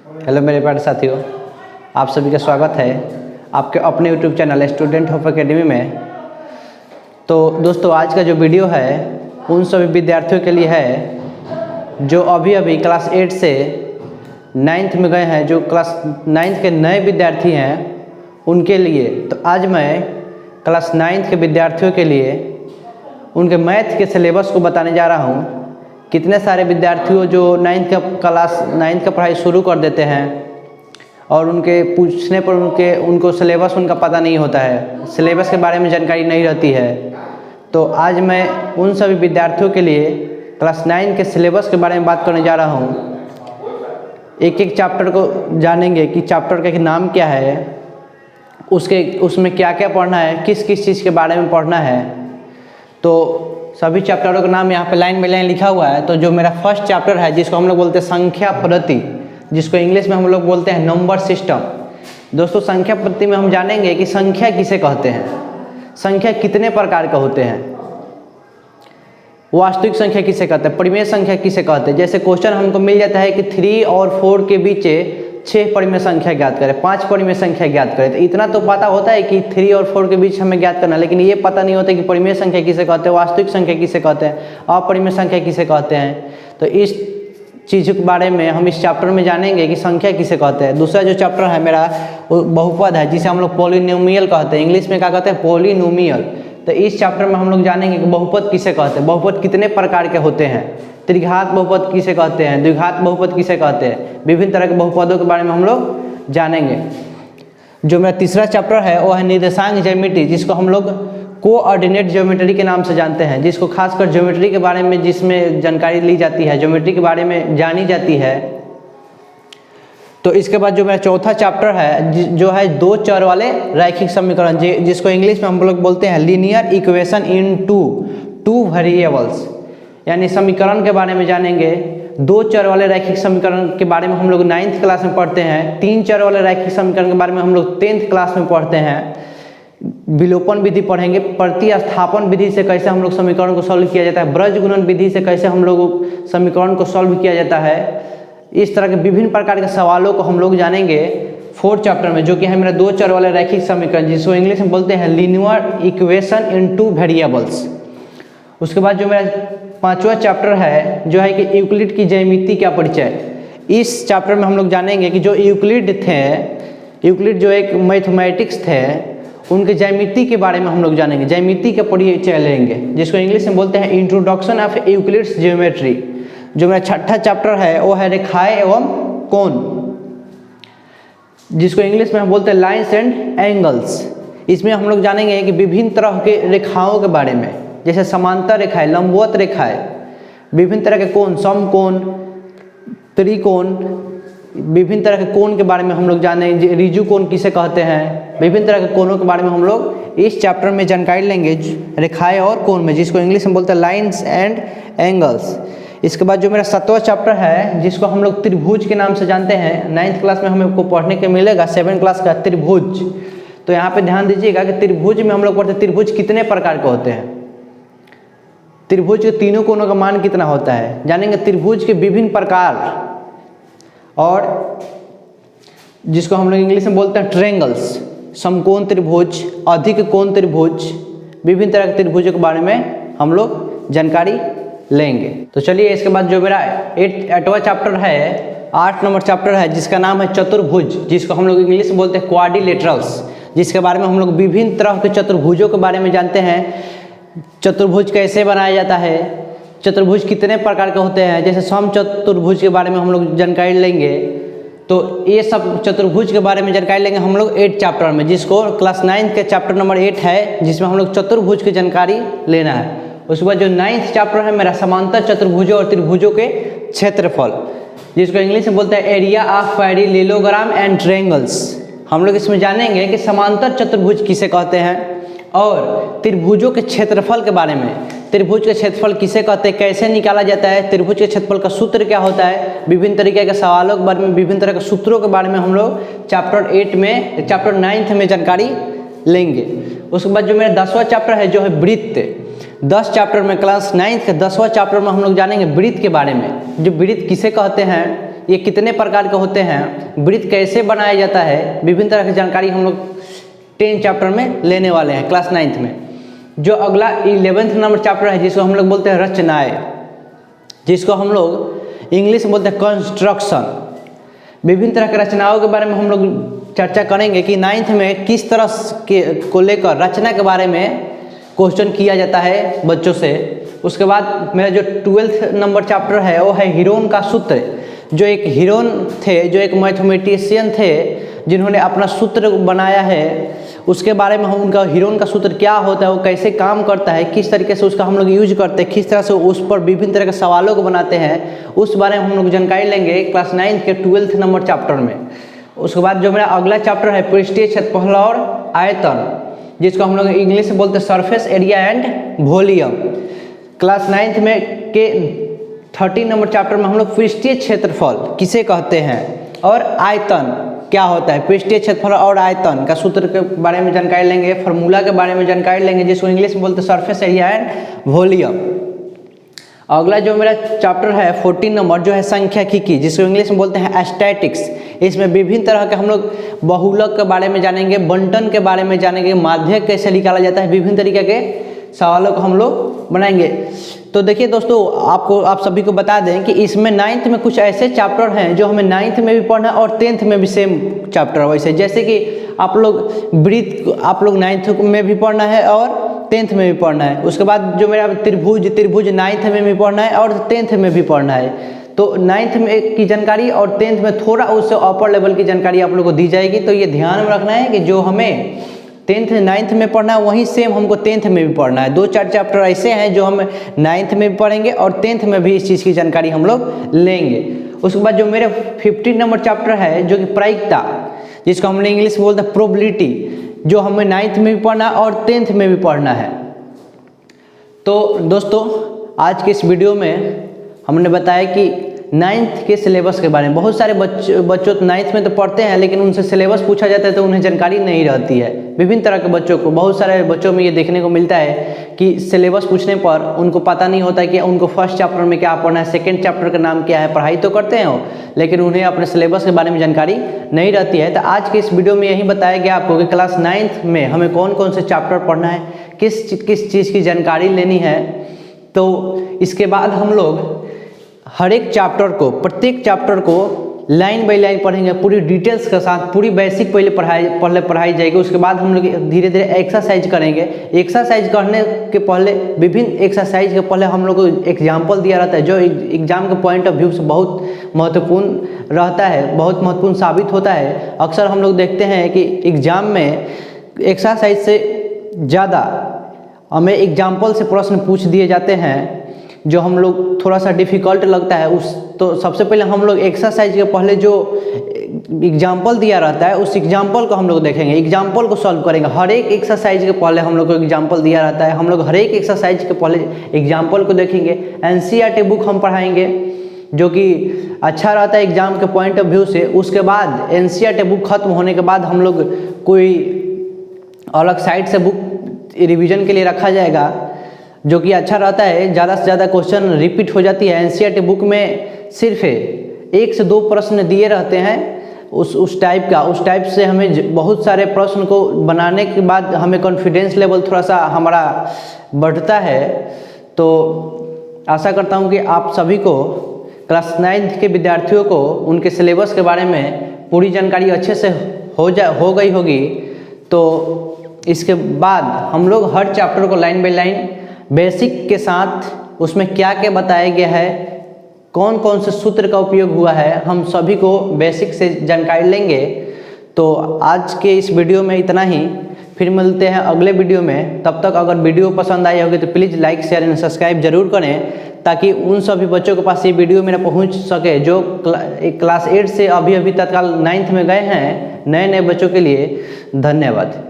Hello मेरे प्यारे साथियों, आप सभी का स्वागत है आपके अपने YouTube channel student hope academy में। तो दोस्तों, आज का जो वीडियो है उन सभी विद्यार्थियों के लिए है जो अभी अभी क्लास 8 से 9th में गए हैं, जो क्लास 9th के नए विद्यार्थी हैं उनके लिए। तो आज मैं क्लास 9th के विद्यार्थियों के लिए उनके मैथ के सिलेबस को बताने जा रहा हूँ। कितने सारे विद्यार्थियों जो 9th का पढ़ाई शुरू कर देते हैं और उनके पूछने पर उनको सिलेबस उनका पता नहीं होता है, सिलेबस के बारे में जानकारी नहीं रहती है। तो आज मैं उन सभी विद्यार्थियों के लिए क्लास 9 के सिलेबस के बारे में बात करने जा रहा हूँ। एक एक चैप्टर को जानेंगे कि चैप्टर का नाम क्या है, उसमें क्या क्या पढ़ना है, किस किस चीज़ के बारे में पढ़ना है। तो सभी चैप्टरों का नाम यहाँ पे लाइन बाई लाइन लिखा हुआ है। तो जो मेरा फर्स्ट चैप्टर है, जिसको हम लोग बोलते हैं संख्या पद्धति, जिसको इंग्लिश में हम लोग बोलते हैं नंबर सिस्टम। दोस्तों, संख्या पद्धति में हम जानेंगे कि संख्या किसे कहते हैं, संख्या कितने प्रकार के होते हैं, वास्तविक संख्या किसे कहते हैं, परिमेय संख्या किसे कहते हैं। जैसे क्वेश्चन हमको मिल जाता है कि 3 और 4 के बीच 6 परिमेय संख्या ज्ञात करें, 5 परिमेय संख्या ज्ञात करें। तो इतना तो पता होता है कि 3 और 4 के बीच हमें ज्ञात करना, लेकिन ये पता नहीं होता कि परिमेय संख्या किसे कहते हैं, वास्तविक संख्या किसे कहते हैं, अपरिमेय संख्या किसे कहते हैं। तो इस चीज़ के बारे में हम इस चैप्टर में जानेंगे कि संख्या किसे कहते हैं। दूसरा जो चैप्टर है मेरा वो बहुपद है, जिसे हम लोग पॉलिनोमियल कहते हैं, इंग्लिश में क्या कहते हैं, पॉलिनोमियल। तो इस चैप्टर में हम लोग जानेंगे कि बहुपद किसे कहते हैं, बहुपद कितने प्रकार के होते हैं, त्रिघात बहुपद किसे कहते हैं, द्विघात बहुपद किसे कहते हैं, विभिन्न तरह के बहुपदों के बारे में हम लोग जानेंगे। जो मेरा तीसरा चैप्टर है वो है निर्देशांक ज्योमेट्री, जिसको हम लोग कोऑर्डिनेट ज्योमेट्री के नाम से जानते हैं, जिसको खासकर ज्योमेट्री के बारे में जिसमें जानकारी ली जाती है, ज्योमेट्री के बारे में जानी जाती है। तो इसके बाद जो मेरा चौथा चैप्टर है जो है 2 चर वाले रैखिक समीकरण, जिसको इंग्लिश में हम लोग बोलते हैं linear equation in two variables, यानी समीकरण के बारे में जानेंगे। 2 चर वाले रैखिक समीकरण के बारे में हम लोग 9th क्लास में पढ़ते हैं। 3 चर वाले रैखिक समीकरण के बारे में हम लोग 10th क्लास में पढ़ते हैं। विलोपन विधि पढ़ेंगे, प्रतिस्थापन विधि से कैसे हम लोग समीकरण को सॉल्व किया जाता है, ब्रज गुणन विधि से कैसे हम लोग समीकरण को सॉल्व किया जाता है। इस तरह के विभिन्न प्रकार के सवालों को हम लोग जानेंगे 4th चैप्टर में, जो कि है मेरा 2 चर वाले रैखिक समीकरण, जिसको इंग्लिश में बोलते हैं linear equation in two variables. उसके बाद जो मेरा 5वां चैप्टर है जो है कि यूक्लिड की ज्यामिति का परिचय। इस चैप्टर में हम लोग जानेंगे कि जो यूक्लिड जो एक मैथमेटिक्स थे, उनके ज्यामिति के बारे में हम लोग जानेंगे, ज्यामिति का परिचय लेंगे, जिसको इंग्लिश में बोलते हैं इंट्रोडक्शन ऑफ यूक्लिड्स ज्योमेट्री। जो मेरा 6ठा चैप्टर है वो है रेखाएं एवं कोण, जिसको इंग्लिश में हम बोलते हैं लाइन्स एंड एंगल्स। इसमें हम लोग जानेंगे कि विभिन्न तरह के रेखाओं के बारे में, जैसे समांतर रेखाएं, लंबवत रेखाएं, विभिन्न तरह के कोण, समकोण, त्रिकोण, विभिन्न तरह के कोण के बारे में हम लोग जानेंगे, रिजु कोण किसे कहते हैं, विभिन्न तरह के कोणों के बारे में हम लोग इस चैप्टर में जानकारी लेंगे, रेखाएं और कोण में, जिसको इंग्लिश में बोलते हैं लाइन्स एंड एंगल्स। इसके बाद जो मेरा 7वां चैप्टर है, जिसको हम लोग त्रिभुज के नाम से जानते हैं, 9th क्लास में हमें को पढ़ने के मिलेगा, 7th क्लास का त्रिभुज। तो यहाँ पे ध्यान दीजिएगा कि त्रिभुज में हम लोग पढ़ते हैं त्रिभुज कितने प्रकार के होते हैं, त्रिभुज के तीनों कोणों का मान कितना होता है, जानेंगे त्रिभुज के विभिन्न प्रकार, और जिसको हम लोग इंग्लिश में बोलते हैं ट्रायंगल्स, समकोण त्रिभुज, अधिक कोण त्रिभुज, विभिन्न तरह के त्रिभुजों के बारे में हम लोग जानकारी लेंगे। तो चलिए, इसके बाद जो मेरा 8वां चैप्टर है, 8 नंबर चैप्टर है, जिसका नाम है चतुर्भुज, जिसको हम लोग इंग्लिश में बोलते हैं क्वाड्रिलेटरल्स, जिसके बारे में हम लोग विभिन्न तरह के चतुर्भुजों के बारे में जानते हैं। चतुर्भुज कैसे बनाया जाता है, चतुर्भुज कितने प्रकार के होते हैं, जैसे सम चतुर्भुज के बारे में हम लोग जानकारी लेंगे। तो ये सब चतुर्भुज के बारे में जानकारी लेंगे हम लोग 8 चैप्टर में, जिसको क्लास 9 के चैप्टर नंबर 8 है, जिसमें हम लोग चतुर्भुज की जानकारी लेना है। उसके बाद जो 9th चैप्टर है मेरा समांतर चतुर्भुजों और त्रिभुजों के क्षेत्रफल, जिसको इंग्लिश में बोलते हैं area of parallelogram and triangles. हम लोग इसमें जानेंगे कि समांतर चतुर्भुज किसे कहते हैं और त्रिभुजों के क्षेत्रफल के बारे में, त्रिभुज के क्षेत्रफल किसे कहते हैं, कैसे निकाला जाता है, त्रिभुज के क्षेत्रफल का सूत्र क्या होता है, विभिन्न तरीके के सवालों के बारे में, विभिन्न तरह के सूत्रों के बारे में हम लोग चैप्टर 9 में जानकारी लेंगे। उसके बाद जो मेरा 10वां चैप्टर है जो है वृत्त, 10 चैप्टर में क्लास 9 के 10वां चैप्टर में हम लोग जानेंगे वृत्त के बारे में। जो वृत्त किसे कहते हैं, ये कितने प्रकार के होते हैं, वृत्त कैसे बनाया जाता है, विभिन्न तरह की जानकारी हम लोग 10 चैप्टर में लेने वाले हैं क्लास 9th में। जो अगला 11th नंबर चैप्टर है जिसको हम लोग बोलते हैं रचनाएं, जिसको हम लोग इंग्लिश में बोलते हैं कंस्ट्रक्शन। विभिन्न तरह की रचनाओं के बारे में हम लोग चर्चा करेंगे कि 9th में किस तरह के को लेकर रचना के बारे में क्वेश्चन किया जाता है बच्चों से। उसके बाद मेरा जो 12th नंबर चैप्टर है वो है हीरोन का सूत्र। जो एक हीरोन थे, जो एक मैथमेटिशियन थे जिन्होंने अपना सूत्र बनाया है, उसके बारे में हम उनका हीरोन का सूत्र क्या होता है, वो कैसे काम करता है, किस तरीके से उसका हम लोग यूज करते हैं, किस तरह से उस पर विभिन्न तरह के सवालों को बनाते हैं, उस बारे में हम लोग जानकारी लेंगे क्लास 9th के 12th नंबर चैप्टर में। उसके बाद जो मेरा अगला चैप्टर है पृष्ठीय क्षेत्रफल और आयतन, जिसको हम लोग इंग्लिश में बोलते हैं surface area and volume. Class 9th में के 13 नंबर चैप्टर में हम लोग पृष्ठीय क्षेत्रफल किसे कहते हैं और आयतन क्या होता है, पृष्ठीय क्षेत्रफल और आयतन का सूत्र के बारे में जानकारी लेंगे, फार्मूला के बारे में जानकारी लेंगे, जिसको इंग्लिश में बोलते हैं सरफेस एरिया एंड वॉल्यूम। अगला जो मेरा चैप्टर है 14 नंबर जो है सांख्यिकी, जिसको इंग्लिश में बोलते हैं स्टैटिक्स। इसमें विभिन्न तरह के हम लोग बहुलक के बारे में जानेंगे, बंटन के बारे में जानेंगे, माध्यक कैसे निकाला जाता है, विभिन्न तरीके के सवालों को हम लोग बनाएंगे। तो देखिए दोस्तों, आप सभी को बता दें कि इसमें 9th में कुछ ऐसे चैप्टर हैं जो हमें 9th में भी पढ़ना है और 10th में भी सेम चैप्टर वैसे, जैसे कि आप लोग वृत्त आप लोग 9th में भी पढ़ना है और 10th में भी पढ़ना है। उसके बाद जो मेरा त्रिभुज 9th में भी पढ़ना है और 10th में भी पढ़ना है। तो 9th में की जानकारी और 10th में थोड़ा उससे अपर लेवल की जानकारी आप लोग को दी जाएगी। तो ये ध्यान में रखना है कि जो हमें 9th में पढ़ना है वहीं सेम हमको 10th में भी पढ़ना है। 2-4 चैप्टर ऐसे हैं जो हम 9th में भी पढ़ेंगे और 10th में भी इस चीज़ की जानकारी हम लोग लेंगे। उसके बाद जो मेरे 15 नंबर चैप्टर है जो कि प्रायिकता, जिसको हमने इंग्लिश में बोलते हैं प्रोबेबिलिटी, जो हमें 9th में भी पढ़ना है और 10th में भी पढ़ना है। तो दोस्तों, आज के इस वीडियो में हमने बताया कि 9th के सिलेबस के बारे में। बहुत सारे बच्चों 9th में तो पढ़ते हैं लेकिन उनसे सिलेबस पूछा जाता है तो उन्हें जानकारी नहीं रहती है। विभिन्न तरह के बच्चों को, बहुत सारे बच्चों में ये देखने को मिलता है कि सिलेबस पूछने पर उनको पता नहीं होता कि उनको फर्स्ट चैप्टर में क्या पढ़ना है, सेकेंड चैप्टर का नाम क्या है। पढ़ाई तो करते हैं वो, लेकिन उन्हें अपने सिलेबस के बारे में जानकारी नहीं रहती है। तो आज के इस वीडियो में यही बताया गया आपको कि क्लास 9th में हमें कौन कौन से चैप्टर पढ़ना है, किस चीज़ की जानकारी लेनी है। तो इसके बाद हम लोग हर एक चैप्टर को, प्रत्येक चैप्टर को लाइन बाय लाइन पढ़ेंगे, पूरी डिटेल्स के साथ। पूरी बेसिक पहले पढ़ाई जाएगी। उसके बाद हम लोग धीरे धीरे एक्सरसाइज करेंगे। एक्सरसाइज करने के पहले, विभिन्न एक्सरसाइज के पहले हम लोग को एग्जाम्पल दिया रहता है, जो एग्जाम के पॉइंट ऑफ व्यू से बहुत महत्वपूर्ण रहता है, बहुत महत्वपूर्ण साबित होता है। अक्सर हम लोग देखते हैं कि एग्जाम में एक्सरसाइज से ज़्यादा हमें एग्जाम्पल से प्रश्न पूछ दिए जाते हैं जो हम लोग थोड़ा सा डिफ़िकल्ट लगता है। तो सबसे पहले हम लोग एक्सरसाइज के पहले जो एग्जाम्पल दिया रहता है उस एग्जाम्पल को हम लोग देखेंगे, एग्जाम्पल को सॉल्व करेंगे। हर एक एक्सरसाइज के पहले हम लोग को एग्जाम्पल दिया रहता है, हम लोग हर एक एक्सरसाइज के पहले एग्जाम्पल को देखेंगे। NCERT बुक हम पढ़ाएंगे जो कि अच्छा रहता है एग्जाम के पॉइंट ऑफ व्यू से। उसके बाद NCERT बुक खत्म होने के बाद हम लोग कोई अलग साइड से बुक रिविज़न के लिए रखा जाएगा, जो कि अच्छा रहता है। ज़्यादा से ज़्यादा क्वेश्चन रिपीट हो जाती है। NCERT बुक में सिर्फ 1 से 2 प्रश्न दिए रहते हैं उस टाइप से हमें बहुत सारे प्रश्न को बनाने के बाद हमें कॉन्फिडेंस लेवल थोड़ा सा हमारा बढ़ता है। तो आशा करता हूँ कि आप सभी को, क्लास 9th के विद्यार्थियों को, उनके सिलेबस के बारे में पूरी जानकारी अच्छे से हो गई होगी। तो इसके बाद हम लोग हर चैप्टर को लाइन बाय लाइन बेसिक के साथ, उसमें क्या क्या बताया गया है, कौन कौन से सूत्र का उपयोग हुआ है, हम सभी को बेसिक से जानकारी लेंगे। तो आज के इस वीडियो में इतना ही, फिर मिलते हैं अगले वीडियो में। तब तक अगर वीडियो पसंद आई होगी तो please like, share and subscribe जरूर करें, ताकि उन सभी बच्चों के पास ये वीडियो मेरा पहुंच सके जो क्लास 8 से अभी तत्काल 9th में गए हैं, नए बच्चों के लिए। धन्यवाद।